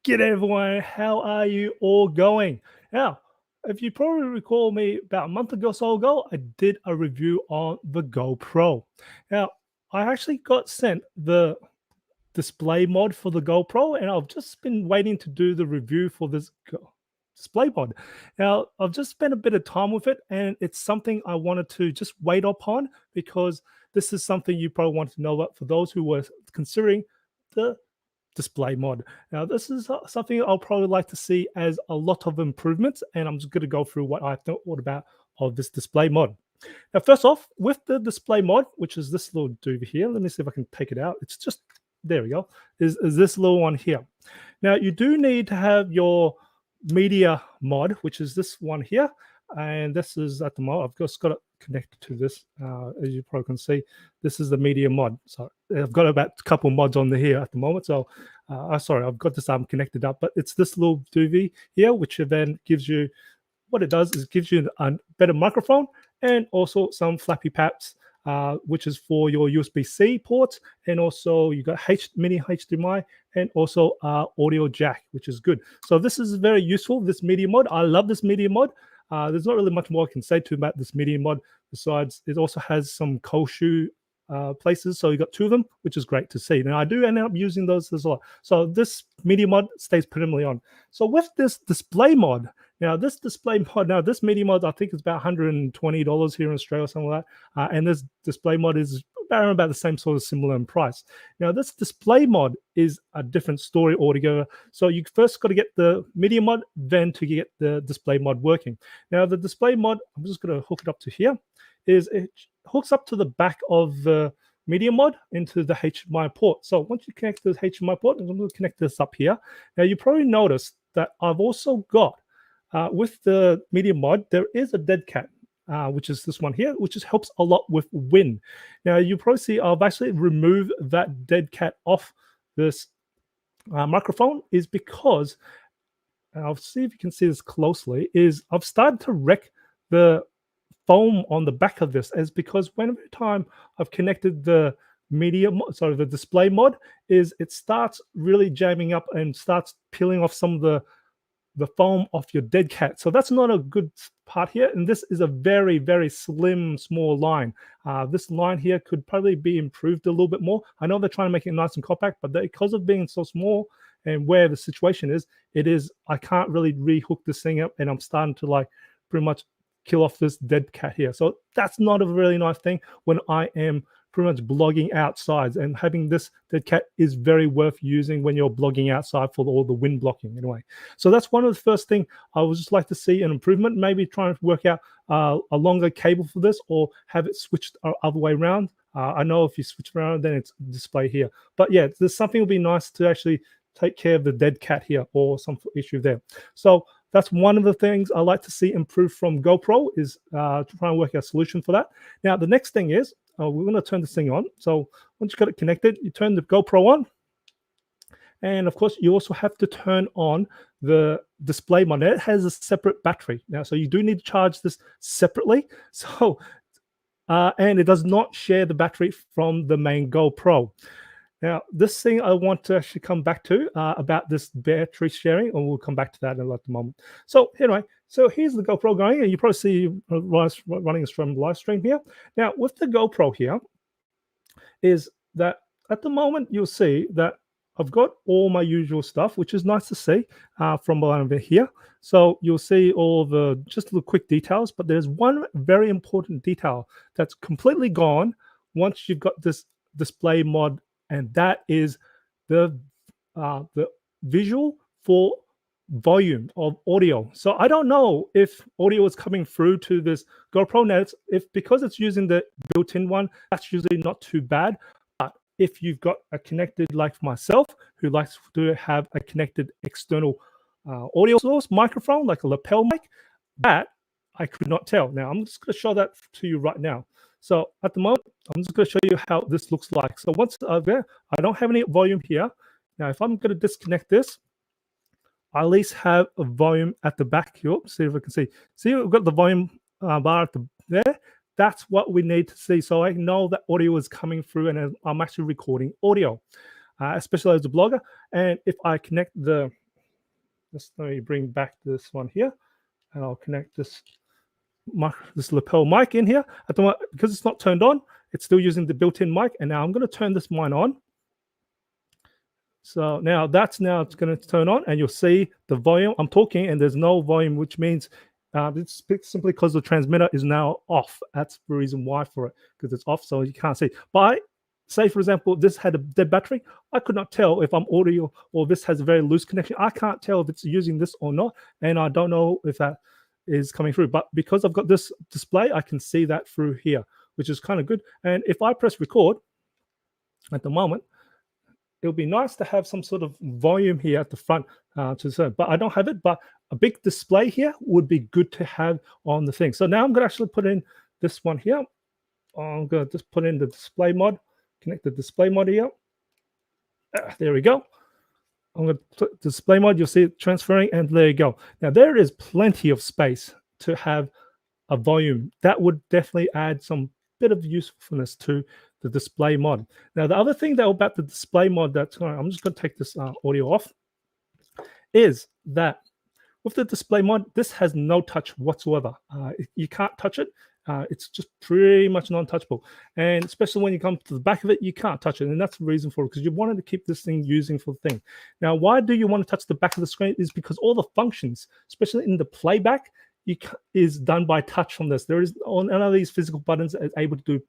G'day everyone, how are you all going? Now, if you probably recall me about a month ago or so ago, I did a review on the GoPro. Now, I actually got sent the display mod for the GoPro, and I've just been waiting to do the review for this display mod. Now, I've just spent a bit of time with it, and it's something I wanted to just wait upon because this is something you probably want to know about for those who were considering the display mod. Now, this is something I'll probably like to see as a lot of improvements, and I'm just going to go through what I thought about of this display mod. Now, first off, with the display mod, which is this little dude here, let me see if I can take it out. It's just, there we go, is this little one here. Now, you do need to have your media mod, which is this one here. And this is at the moment, I've just got it connected to this. As you probably can see, this is the media mod. So I've got about a couple mods on the here at the moment. So, sorry, I've got this connected up, but it's this little doobie here, which then gives you, what it does is gives you a better microphone and also some flappy paps, which is for your USB-C ports, and also you got mini HDMI and also audio jack, which is good. So this is very useful, this media mod. I love this media mod. There's not really much more I can say to about this media mod, besides it also has some Koshuu places. So you got two of them, which is great to see. Now I do end up using those as well. So this media mod stays permanently on. So with this display mod, now this display mod, now this media mod I think is about $120 here in Australia or something like that. And this display mod is about the same sort of similar in price. Now this display mod is a different story altogether. So you first got to get the media mod, then to get the display mod working. Now the display mod, I'm just going to hook it up to here, is it hooks up to the back of the media mod into the HDMI port. So once you connect the HDMI port, I'm going to connect this up here. Now you probably noticed that I've also got, with the media mod, there is a dead cat, which is this one here, which just helps a lot with wind. Now you probably see I've actually removed that dead cat off this microphone, is because, and I'll see if you can see this closely, is I've started to wreck the foam on the back of this, is because whenever time I've connected the the display mod, is it starts really jamming up and starts peeling off some of the foam off your dead cat. So that's not a good part here. And this is a very, very slim, small line. This line here could probably be improved a little bit more. I know they're trying to make it nice and compact, but because of being so small and where the situation is, I can't really rehook this thing up, and I'm starting to like pretty much kill off this dead cat here. So that's not a really nice thing when I am pretty much blogging outside, and having this dead cat is very worth using when you're blogging outside for all the wind blocking anyway. So that's one of the first thing I would just like to see an improvement, maybe trying to work out a longer cable for this, or have it switched other way around. I know if you switch around, then it's display here. But yeah, there's something would be nice to actually take care of the dead cat here, or some issue there. So that's one of the things I like to see improve from GoPro, is to try and work out a solution for that. Now, the next thing is, we're going to turn this thing on. So once you got it connected, you turn the GoPro on. And of course, you also have to turn on the display mod. It has a separate battery now, so you do need to charge this separately. So, and it does not share the battery from the main GoPro. Now, this thing I want to actually come back to about this battery sharing, and we'll come back to that in a moment. So anyway, so here's the GoPro going, and you probably see running from live stream here. Now, with the GoPro here, is that at the moment you'll see that I've got all my usual stuff, which is nice to see from over here. So you'll see all the just little quick details, but there's one very important detail that's completely gone once you've got this display mod, and that is the visual for volume of audio. So I don't know if audio is coming through to this GoPro net. Because it's using the built-in one, that's usually not too bad. But if you've got a connected, like myself, who likes to have a connected external audio source microphone, like a lapel mic, that I could not tell. Now I'm just going to show that to you right now. So at the moment, I'm just going to show you how this looks like. So once there, I don't have any volume here. Now, if I'm going to disconnect this, I at least have a volume at the back here. See if I can see. See, we've got the volume bar at there. That's what we need to see. So I know that audio is coming through, and I'm actually recording audio. especially as a blogger. And if I connect let me bring back this one here, and I'll connect this lapel mic in here. At the moment, because it's not turned on, it's still using the built-in mic. And now I'm going to turn this mine on. So now it's going to turn on, and you'll see the volume. I'm talking, and there's no volume, which means it's simply because the transmitter is now off. That's the reason why for it, because it's off, so you can't see. But say, for example, this had a dead battery. I could not tell if I'm audio or this has a very loose connection. I can't tell if it's using this or not, and I don't know if that is coming through. But because I've got this display, I can see that through here, which is kind of good. And if I press record at the moment, it'll be nice to have some sort of volume here at the front but I don't have it. But a big display here would be good to have on the thing. So now I'm going to actually put in this one here. I'm going to just put in the display mod, connect the display mod here. There we go. I'm going to put display mod. You'll see it transferring, and there you go. Now there is plenty of space to have a volume. That would definitely add some bit of usefulness to the display mod. Now, the other thing about the display mod I'm just going to take this audio off, is that with the display mod, this has no touch whatsoever. You can't touch it. It's just pretty much non-touchable. And especially when you come to the back of it, you can't touch it. And that's the reason for it, because you wanted to keep this thing using for the thing. Now, why do you want to touch the back of the screen? Is because all the functions, especially in the playback, is done by touch on this. There is none of these physical buttons that is able to do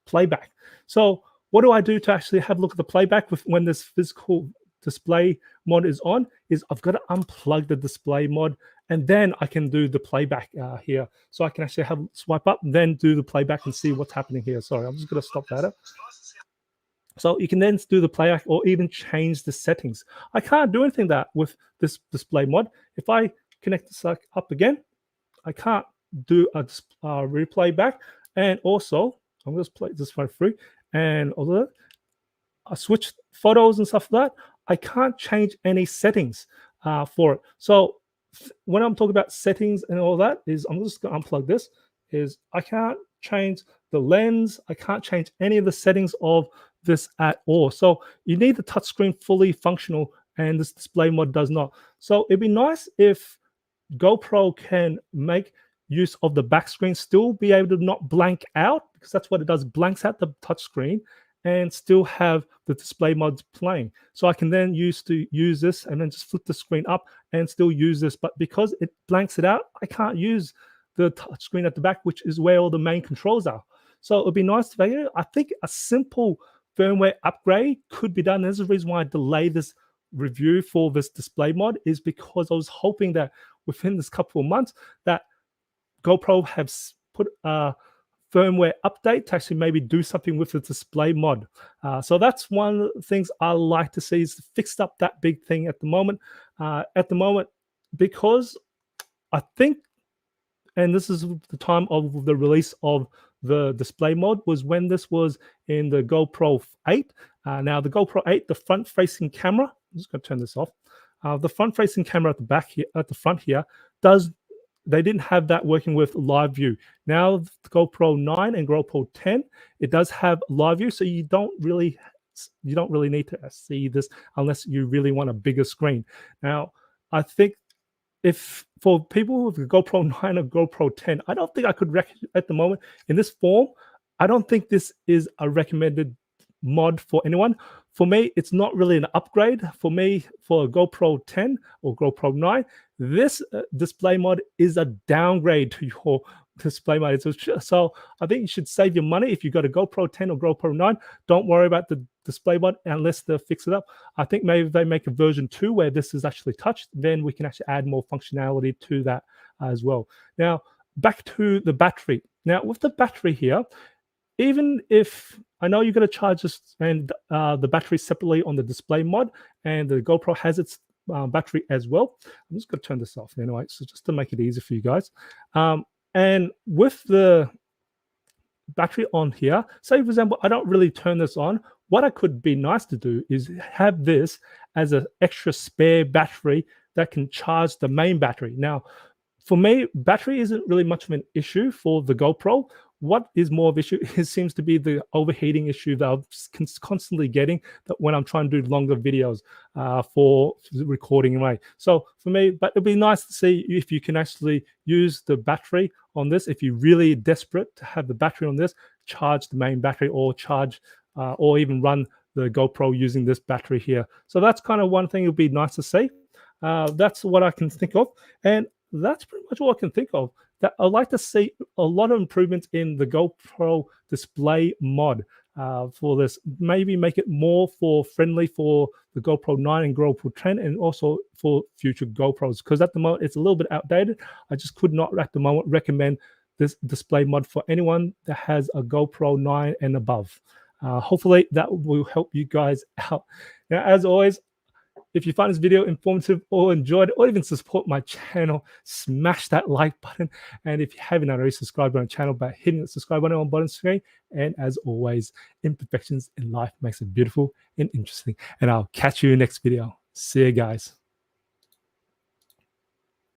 playback. So what do I do to actually have a look at the playback when this physical display mod is on? Is I've got to unplug the display mod, and then I can do the playback here. So I can actually swipe up, then do the playback and see what's happening here. Sorry, I'm just going to stop that up. So you can then do the playback or even change the settings. I can't do anything with this display mod. If I connect this up again, I can't do a replay back. And also, I'm going to play this one through. And although I switch photos and stuff like that, I can't change any settings for it. So when I'm talking about settings and all that, I'm just going to unplug this. I can't change the lens. I can't change any of the settings of this at all. So you need the touchscreen fully functional, and this display mod does not. So it'd be nice if GoPro can make use of the back screen, still be able to not blank out, because that's what it does, blanks out the touch screen, and still have the display mods playing. So I can then use this and then just flip the screen up and still use this. But because it blanks it out, I can't use the touch screen at the back, which is where all the main controls are. So it'd be nice to, I think a simple firmware upgrade could be done. There's a reason why I delayed this review for this display mod, is because I was hoping that within this couple of months that GoPro has put a firmware update to actually maybe do something with the display mod. So that's one of the things I like to see, is fixed up that big thing at the moment. Because I think, and this is the time of the release of the display mod, was when this was in the GoPro 8. Now the GoPro 8, the front-facing camera, I'm just going to turn this off. The front-facing camera at the back here, at the front here, they didn't have that working with live view. Now the GoPro 9 and GoPro 10, it does have live view, so you don't really need to see this unless you really want a bigger screen. Now, I think if for people with the GoPro 9 or GoPro 10, I don't think I could at the moment in this form. I don't think this is a recommended mod for anyone. For me, it's not really an upgrade. For me, for a GoPro 10 or GoPro 9, this display mod is a downgrade to your display mod. So I think you should save your money. If you've got a GoPro 10 or GoPro 9, don't worry about the display mod unless they fix it up. I think maybe they make a version 2 where this is actually touched, then we can actually add more functionality to that as well. Now, back to the battery. Now, with the battery here, even if I know you're going to charge this and the battery separately on the display mod, and the GoPro has its battery as well. I'm just going to turn this off anyway, so just to make it easy for you guys. And with the battery on here, say for example, I don't really turn this on. What I could be nice to do is have this as an extra spare battery that can charge the main battery. Now, for me, battery isn't really much of an issue for the GoPro. what is more of issue it seems to be the overheating issue that I'm constantly getting that when I'm trying to do longer videos for recording away. So for me, but it'd be nice to see if you can actually use the battery on this. If you're really desperate to have the battery on this, charge the main battery or charge or even run the GoPro using this battery here. So that's kind of one thing it would be nice to see. That's what I can think of. And that's pretty much all I can think of. That I'd like to see a lot of improvements in the GoPro display mod for this. Maybe make it more for friendly for the GoPro 9 and GoPro 10 and also for future GoPros. Because at the moment it's a little bit outdated. I just could not at the moment recommend this display mod for anyone that has a GoPro 9 and above. Hopefully that will help you guys out. Now, as always, if you find this video informative or enjoyed it, or even support my channel, smash that like button. And if you haven't already, subscribed on the channel by hitting the subscribe button on the bottom screen. And as always, imperfections in life makes it beautiful and interesting. And I'll catch you in the next video. See you guys.